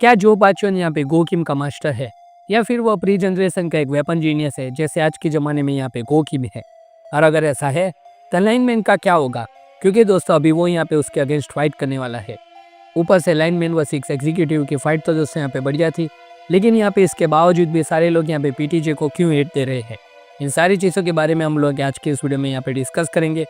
क्या जो पाचन यहाँ पे गो किम का मास्टर है, या फिर वो प्री जनरेशन का एक वेपन जीनियस है जैसे आज के ज़माने में यहाँ पे गो किम है। और अगर ऐसा है तो लाइनमैन का क्या होगा, क्योंकि दोस्तों अभी वो यहाँ पे उसके अगेंस्ट फाइट करने वाला है। ऊपर से लाइनमैन व 6 एग्जीक्यूटिव की फाइट तो दोस्तों यहाँ पे बढ़िया थी, लेकिन यहाँ पे इसके बावजूद भी सारे लोग यहाँ पे पीटीजे को क्यों हेट दे रहे हैं, इन सारी चीज़ों के बारे में हम लोग आज के इस वीडियो में यहाँ पे डिस्कस करेंगे।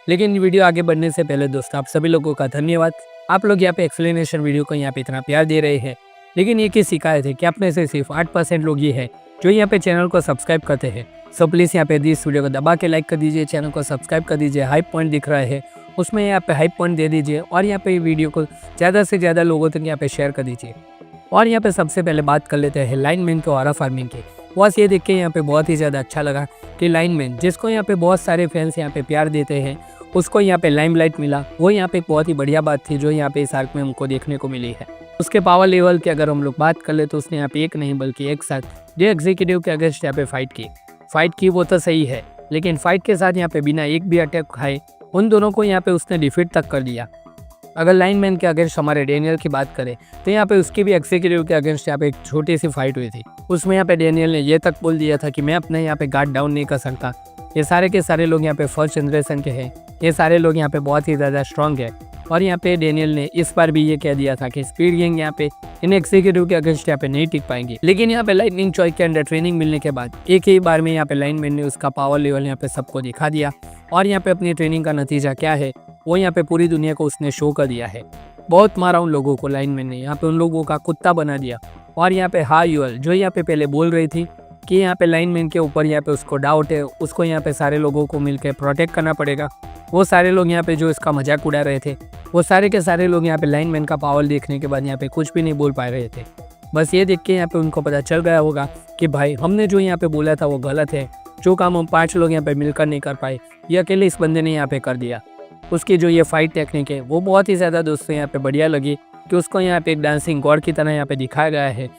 लेकिन वीडियो आगे बढ़ने से पहले दोस्तों आप सभी लोगों का धन्यवाद। आप लोग यहाँ पे एक्सप्लेनेशन वीडियो को यहाँ पे इतना प्यार दे रहे हैं। लेकिन ये की शिकायत है कि आप में से सिर्फ 8% लोग ये है जो यहाँ पे चैनल को सब्सक्राइब करते हैं। सो प्लीज़ यहाँ पे इस वीडियो को दबा के लाइक कर दीजिए, चैनल को सब्सक्राइब कर दीजिए। हाइप पॉइंट दिख रहा है उसमें यहाँ पे हाइप पॉइंट दे दीजिए और यहाँ पे वीडियो को ज़्यादा से ज़्यादा लोगों तक यहाँ पे शेयर कर दीजिए। और यहाँ पे सबसे पहले बात कर लेते हैं लाइनमैन के ऑरा फार्मिंग की। बस ये देख के यहाँ पे बहुत ही ज़्यादा अच्छा लगा कि लाइनमैन जिसको यहाँ पे बहुत सारे फैंस यहाँ पे प्यार देते हैं उसको यहाँ पे लाइमलाइट मिला। वो यहाँ पे एक बहुत ही बढ़िया बात थी जो यहाँ पे इस आर्क में हमको देखने को मिली है। उसके पावर लेवल की अगर हम लोग बात कर ले तो उसने यहाँ पे एक नहीं बल्कि एक साथ जो एग्जीक्यूटिव के अगेंस्ट यहाँ पे फाइट की वो तो सही है, लेकिन फाइट के साथ यहाँ पे बिना एक भी अटैक खाए उन दोनों को यहाँ पे उसने डिफीट तक कर दिया। अगर लाइनमैन के अगेंस्ट हमारे डेनियल की बात करें तो यहाँ पे उसकी भी एग्जीक्यूटिव के अगेंस्ट यहाँ पे एक छोटी सी फाइट हुई थी। उसमें यहाँ पे डेनियल ने ये तक बोल दिया था कि मैं अपने यहाँ पे गार्ड डाउन नहीं कर सकता। ये सारे के सारे लोग यहाँ पे फर्स्ट जनरेशन के हैं, ये सारे लोग यहाँ पे बहुत ही ज़्यादा स्ट्रॉन्ग है। और यहाँ पे डेनियल ने इस बार भी ये कह दिया था कि स्पीड गैंग यहाँ पे इन एग्जीक्यूटिव के अगेंस्ट यहाँ पे नहीं टिक पाएंगे। लेकिन यहाँ पे लाइटनिंग चॉइस के अंडर ट्रेनिंग मिलने के बाद एक ही बार में यहाँ पे लाइनमैन ने उसका पावर लेवल यहाँ पे सबको दिखा दिया। और यहाँ पे अपनी ट्रेनिंग का नतीजा क्या है वो यहाँ पे पूरी दुनिया को उसने शो कर दिया है। बहुत मारा उन लोगों को लाइनमैन ने, यहाँ पे उन लोगों का कुत्ता बना दिया। और यहाँ पे हायुअल जो यहाँ पे पहले बोल रही थी कि यहाँ पे लाइनमैन के ऊपर यहाँ पे उसको डाउट है, उसको यहाँ पे सारे लोगों को मिलकर प्रोटेक्ट करना पड़ेगा। वो सारे लोग यहाँ पे जो इसका मजाक उड़ा रहे थे वो सारे के सारे लोग यहाँ पे लाइनमैन का पावर देखने के बाद यहाँ पे कुछ भी नहीं बोल पा रहे थे। बस ये देख के यहाँ पे उनको पता चल गया होगा कि भाई हमने जो यहाँ पे बोला था वो गलत है। जो काम हम 5 लोग यहाँ पे मिलकर नहीं कर पाए ये अकेले इस बंदे ने यहाँ पे कर दिया। उसकी जो ये फाइट टेक्निक है वो बहुत ही ज़्यादा दोस्तों यहाँ पे बढ़िया लगी कि उसको यहाँ पे एक डांसिंग गॉड की तरह यहाँ पे दिखाया गया है।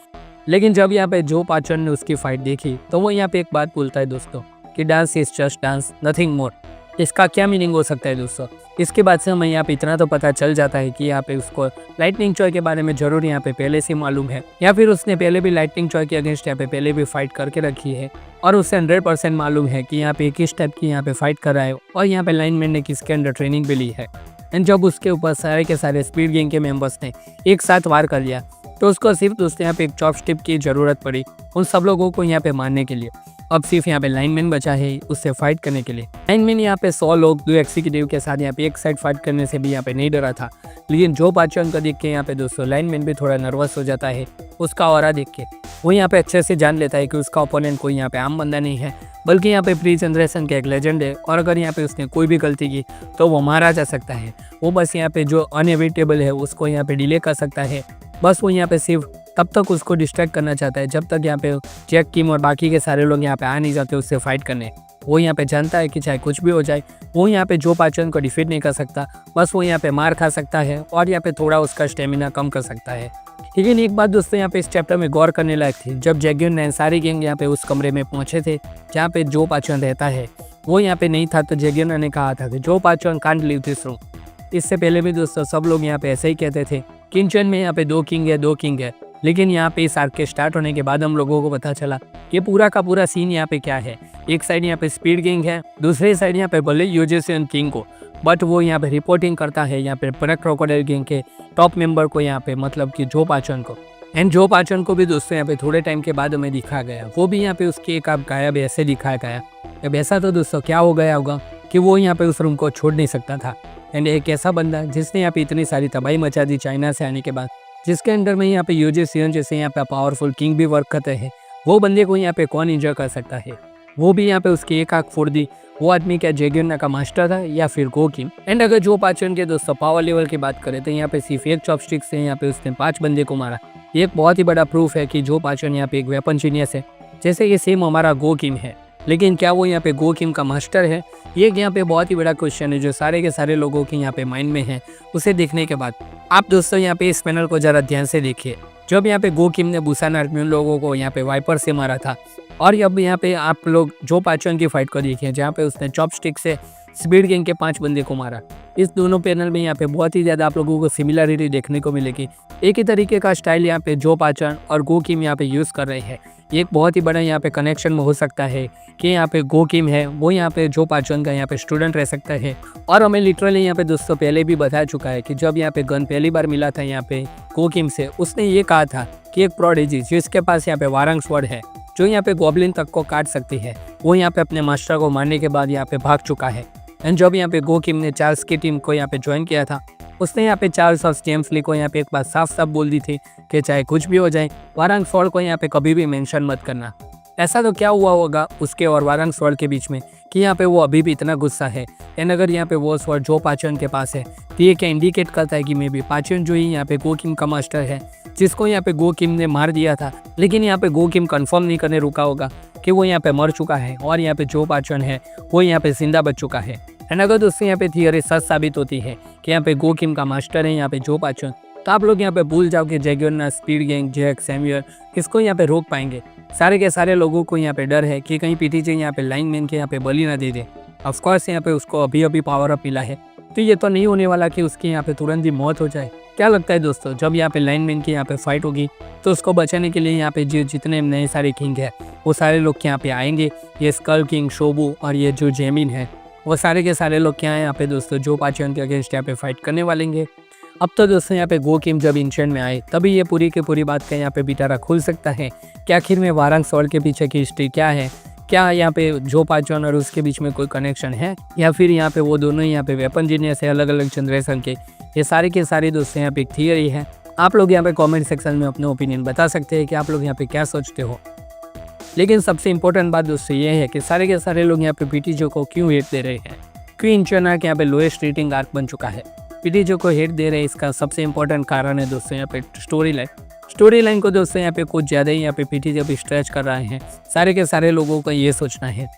लेकिन जब यहाँ पे जो पाचन ने उसकी फाइट देखी तो वो यहाँ पे एक बात बोलता है दोस्तों कि dance is just dance, nothing more. इसका क्या मीनिंग हो सकता है दोस्तों? इसके बाद से हमें यहाँ पे इतना तो पता चल जाता है कि यहाँ पे उसको लाइटनिंग चॉय के बारे में जरूर यहाँ पे पहले से मालूम है, या फिर उसने पहले भी लाइटनिंग चॉय के अगेंस्ट यहाँ पे पहले भी फाइट करके रखी है और उससे 100% मालूम है कि यहाँ पे किस टाइप की यहाँ पे फाइट कर रहा है और यहाँ पे लाइनमैन ने किसके अंडर ट्रेनिंग भी ली है। एंड जब उसके ऊपर सारे के सारे स्पीड गैंग के मेंबर्स ने एक साथ वार कर लिया तो उसको सिर्फ दोस्तों यहाँ पे एक चॉपस्टिक की ज़रूरत पड़ी उन सब लोगों को यहाँ पे मारने के लिए। अब सिर्फ यहाँ पे लाइनमैन बचा है उससे फाइट करने के लिए। लाइनमैन यहाँ पे 100 लोग 2 एग्जीक्यूटिव के साथ यहाँ पे एक साइड फाइट करने से भी यहाँ पे नहीं डरा था। लेकिन जो पाचन को देख के यहाँ पे दोस्तों लाइनमैन भी थोड़ा नर्वस हो जाता है। उसका ऑरा देख के वो यहाँ पे अच्छे से जान लेता है कि उसका ओपोनेंट कोई यहाँ पे आम बंदा नहीं है, बल्कि यहाँ पे प्री जनरेशन का एक लेजेंड है। और अगर यहाँ पे उसने कोई भी गलती की तो वो मारा जा सकता है। वो बस यहाँ पे जो अनएविटेबल है उसको यहाँ पे डिले कर सकता है। बस वो यहाँ पे सिर्फ तब तक उसको डिस्ट्रैक्ट करना चाहता है जब तक यहाँ पे जैक किम और बाकी के सारे लोग यहाँ पे आ नहीं जाते उससे फाइट करने। वो यहाँ पे जानता है कि चाहे कुछ भी हो जाए वो यहाँ पे जो पाचन को डिफीट नहीं कर सकता, बस वो यहाँ पे मार खा सकता है और यहाँ पे थोड़ा उसका स्टेमिना कम कर सकता है। लेकिन एक बात दोस्तों यहाँ पे इस चैप्टर में गौर करने लायक थी, जब जैगियन ने सारी गैंग यहाँ पे उस कमरे में पहुंचे थे जहाँ पे जो पाचन रहता है वो यहाँ पे नहीं था, तो जैगियन ने कहा था कि जो पाचन कांट लीव दिस रूम। इससे पहले भी दोस्तों सब लोग यहाँ पे ऐसे ही कहते थे किचन में यहाँ पे 2 किंग है। लेकिन यहाँ पे इस आर्क के स्टार्ट होने के बाद हम लोगों को पता चला कि पूरा का पूरा सीन यहाँ पे क्या है। एक साइड यहाँ पे स्पीड गैंग है, दूसरी साइड यहाँ पे बोले यूजेसियन किंग को, बट वो यहाँ पे रिपोर्टिंग करता है यहाँ पे ब्लैक क्रोकोडाइल गैंग के टॉप मेंबर को, यहाँ पे मतलब कि जो पाचन को। एंड जो पाचन को भी दोस्तों यहाँ पे थोड़े टाइम के बाद हमें दिखा गया, वो भी यहाँ पे उसके एक आप गायब ऐसे दिखाया गया। अब ऐसा तो दोस्तों क्या हो गया होगा कि वो यहाँ पे उस रूम को छोड़ नहीं सकता था। एंड एक ऐसा बंदा जिसने यहाँ पे इतनी सारी तबाही मचा दी चाइना से आने के बाद, जिसके अंडर में यहाँ पे यूजेसियन जैसे यहाँ पे पावरफुल किंग भी वर्क करते हैं, वो बंदे को यहाँ पे कौन इंजॉय कर सकता है? वो भी यहाँ पे उसकी एक आँख फोड़ दी। वो आदमी क्या जैगियन का मास्टर था या फिर गो किम? एंड अगर जो पाचन के दोस्तों पावर लेवल की बात करें तो यहाँ पे सिर्फ एक चॉपस्टिक से यहाँ पे उसने 5 बंदे को मारा। ये एक बहुत ही बड़ा प्रूफ है कि जो पाचन यहाँ पे एक वेपन जीनियस है, जैसे ये सेम हमारा गो किम है। लेकिन क्या वो यहाँ पे गो किम का मास्टर है? ये यहाँ पे बहुत ही बड़ा क्वेश्चन है जो सारे के सारे लोगों के यहाँ पे माइंड में है। उसे देखने के बाद आप दोस्तों यहाँ पे इस पैनल को जरा ध्यान से देखिए। जब यहाँ पे गो किम ने बुसान आर्मी उन लोगों को यहाँ पे वाइपर से मारा था, और अब यहाँ पे आप लोग जो पाचन की फाइट को देखिए जहाँ पे उसने चॉपस्टिक से स्पीड गैंग के 5 बंदे को मारा। इस दोनों पैनल में यहाँ पे बहुत ही ज़्यादा आप लोगों को सिमिलरिटी देखने को मिलेगी। एक ही तरीके का स्टाइल यहाँ पे जो पाचन और गो किम यहाँ पे यूज़ कर रहे हैं। ये एक बहुत ही बड़ा यहाँ पे कनेक्शन में हो सकता है कि यहाँ पे गो किम है वो यहाँ पे जो पाचन का यहाँ पे स्टूडेंट रह सकता है। और हमें लिटरली यहाँ पे दोस्तों पहले भी बता चुका है कि जब यहाँ पे गन पहली बार मिला था यहाँ पे गो किम से, उसने ये कहा था कि एक प्रोडिजी जिसके पास यहाँ पे वारंग स्वॉर्ड है जो यहाँ पे गॉब्लिन तक को काट सकती है, वो यहाँ पे अपने मास्टर को मारने के बाद यहाँ पे भाग चुका है। एंड जब यहाँ पे गो किम ने चार्ल्स की टीम को यहाँ पे ज्वाइन किया था, उसने यहाँ पे चार्ल्स और जेम्स ली को यहाँ पे एक बात साफ साफ बोल दी थी कि चाहे कुछ भी हो जाए वारंग स्वॉर्ड को यहाँ पे कभी भी मेंशन मत करना। ऐसा तो क्या हुआ होगा उसके और वारंग स्वॉर्ड के बीच में कि यहाँ पे वो अभी भी इतना गुस्सा है। एंड अगर यहाँ पे वो स्वॉर्ड जो पाचन के पास है तो ये क्या इंडिकेट करता है कि मे बी पाचन जो ही यहाँ पे गो किम का मास्टर है जिसको यहाँ पे गो किम ने मार दिया था, लेकिन यहाँ पे गो किम कंफर्म नहीं करने रुका होगा कि वो यहाँ पे मर चुका है और यहाँ पे जो पाचन है वो यहाँ पे जिंदा बच चुका है। एंड अगर दोस्तों यहाँ पे थियरी सच साबित होती है कि यहाँ पे गो किम का मास्टर है यहाँ पे जो पाचन, तो आप लोग यहाँ पे भूल जाओ कि जैगरनॉट, स्पीड गैंग, जैक, सैम्यूअल किसको यहाँ पे रोक पाएंगे। सारे के सारे लोगों को यहाँ पे डर है कि कहीं पीटीजे यहाँ पे लाइनमैन के यहाँ पे बलि ना दे दे। ऑफकोर्स यहाँ पे उसको अभी अभी पावर अप मिला है तो ये तो नहीं होने वाला कि उसकी यहाँ पे तुरंत ही मौत हो जाए। क्या लगता है दोस्तों, जब यहाँ पे लाइनमैन की यहाँ पे फाइट होगी तो उसको बचाने के लिए यहाँ पे जितने नए सारे किंग है वो सारे लोग यहाँ पे आएंगे। ये स्कल किंग, शोबू और ये जो जेमिन है वो सारे के सारे लोग क्या है यहाँ पे दोस्तों जो पाचन के अगेंस्ट यहाँ पे फाइट करने वालेंगे। अब तो दोस्तों यहाँ पे गो किम जब इंशेंट में आए तभी ये पूरी की पूरी बात का यहाँ पे बिटारा खुल सकता है कि आखिर में वारंग स्वॉर्ड के पीछे की हिस्ट्री क्या है। क्या यहाँ पे जो पाचन और उसके बीच में कोई कनेक्शन है या फिर यहाँ पे वो दोनों यहाँ पे वेपन जीनियस है अलग अलग जनरेशन के। ये सारे के सारे दोस्तों यहाँ पे एक थियरी है। आप लोग यहाँ पे कमेंट सेक्शन में अपने ओपिनियन बता सकते हैं कि आप लोग यहाँ पे क्या सोचते हो। लेकिन सबसे इंपॉर्टेंट बात दोस्तों ये है कि सारे के सारे लोग यहाँ पे पीटीजे को क्यों हेट दे रहे हैं। क्वीन चना के यहाँ पे लोएस्ट रेटिंग आर्क बन चुका है, पीटीजे को हेट दे रहे हैं। इसका सबसे इंपॉर्टेंट कारण है दोस्तों यहाँ पे स्टोरी लाइन को दोस्तों यहाँ पे कुछ ज़्यादा ही यहाँ पे पीटीजे पे स्ट्रेच कर रहे हैं। सारे के सारे लोगों को ये सोचना है।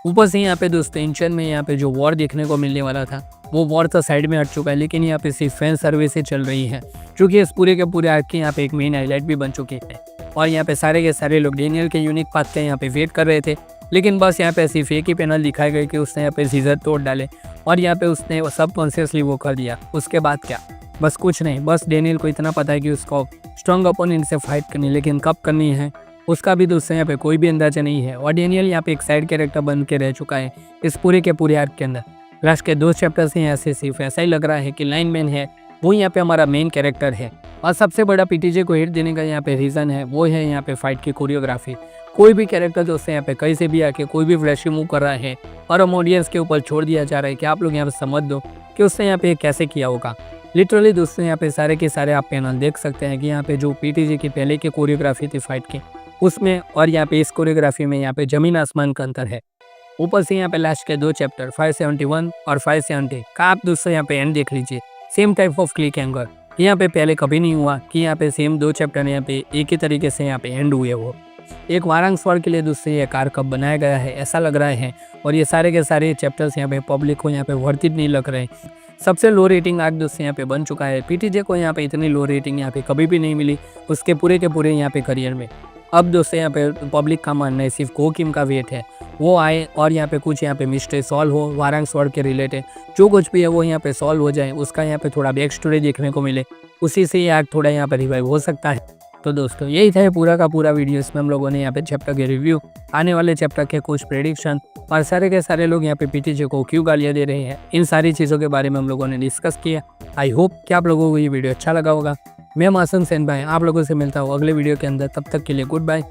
ऊपर से यहाँ पे दोस्तों इंचन में यहाँ पे जो वॉर देखने को मिलने वाला था वो वॉर तो साइड में हट चुका है, लेकिन यहाँ पे सिर्फ फैन सर्विसें चल रही है जो कि इस पूरे के पूरे आर्क के यहाँ पे एक मेन हाईलाइट भी बन चुकी है। और यहाँ पे सारे के सारे लोग डेनियल के यूनिक पाथ के यहाँ पे वेट कर रहे थे, लेकिन बस यहाँ पे सिर्फ एक ही पैनल दिखाए गए कि उसने यहाँ पे सीजर तोड़ डाले और यहाँ पे उसने सब कॉन्शियसली वो कर दिया। उसके बाद क्या, बस कुछ नहीं, बस डेनियल को इतना पता है कि उसको स्ट्रॉन्ग अपोनेंट से फाइट करनी, लेकिन कब करनी है उसका भी दोस्तों यहाँ पे कोई भी अंदाजा नहीं है। और डेनियल यहाँ पे एक साइड कैरेक्टर बन के रह चुका है इस पूरे के पूरे आर्क के अंदर। लास्ट के 2 चैप्टर से यहाँ से सिर्फ ऐसा ही लग रहा है कि लाइनमैन है वो यहाँ पे हमारा मेन कैरेक्टर है। और सबसे बड़ा पीटीजे को हिट देने का यहाँ पे रीज़न है वो है यहाँ पे फाइट की कोरियोग्राफी। कोई भी कैरेक्टर दोस्तों यहाँ पे कहीं से भी आके कोई भी फ्लैशी मूव कर रहा है और हम ऑडियंस के ऊपर छोड़ दिया जा रहा है कि आप लोग यहाँ पे समझ दो कि उसने यहाँ पे कैसे किया होगा। लिटरली दोस्तों यहाँ पे सारे के सारे आप पैनल देख सकते हैं कि यहाँ पे जो पीटीजे की पहले की कोरियोग्राफी थी फाइट की उसमें और यहाँ पे इस कोरियोग्राफी में यहाँ पे जमीन आसमान का अंतर है। ऊपर से यहाँ पे लास्ट के 2 चैप्टर 571 और 570 का आप दोस्तों यहाँ पे एंड देख लीजिए। Same type of click anger यहाँ पे पहले कभी नहीं हुआ कि यहाँ पे सेम 2 चैप्टर यहाँ पे एक ही तरीके से यहाँ पे एंड हुए। वो एक वारंग स्वॉर्ड के लिए दोस्तों ये कार कब बनाया गया है ऐसा लग रहा है। और ये सारे के सारे चैप्टर्स यहाँ पे पब्लिक को यहाँ पे वर्थ इट नहीं लग रहे। सबसे लो रेटिंग आर्क दोस्तों यहाँ पे बन चुका है। पीटीजे को यहाँ पे इतनी लो रेटिंग यहाँ पे कभी भी नहीं मिली उसके पूरे के पूरे यहाँ पे करियर में। अब दोस्तों यहाँ पे पब्लिक का मानना है सिर्फ गो किम का वेट है वो आए और यहाँ पे कुछ यहाँ पे मिस्ट्री सॉल्व हो वारंग स्वॉर्ड के रिलेटेड, जो कुछ भी है वो यहाँ पे सॉल्व हो जाए, उसका यहाँ पे थोड़ा बैक स्टोरी देखने को मिले, उसी से ये आर्क थोड़ा यहाँ पे रिवाइव हो सकता है। तो दोस्तों यही था पूरा का पूरा वीडियो। इसमें हम लोगों ने यहाँ पे चैप्टर के रिव्यू, आने वाले चैप्टर के कुछ प्रेडिक्शन और सारे के सारे लोग यहाँ पे पीटीजे को क्यों गालियाँ दे रहे हैं, इन सारी चीज़ों के बारे में हम लोगों ने डिस्कस किया। आई होप कि आप लोगों को ये वीडियो अच्छा लगा होगा। मैं मासूम सेन भाई आप लोगों से मिलता हूँ अगले वीडियो के अंदर। तब तक के लिए गुड बाय।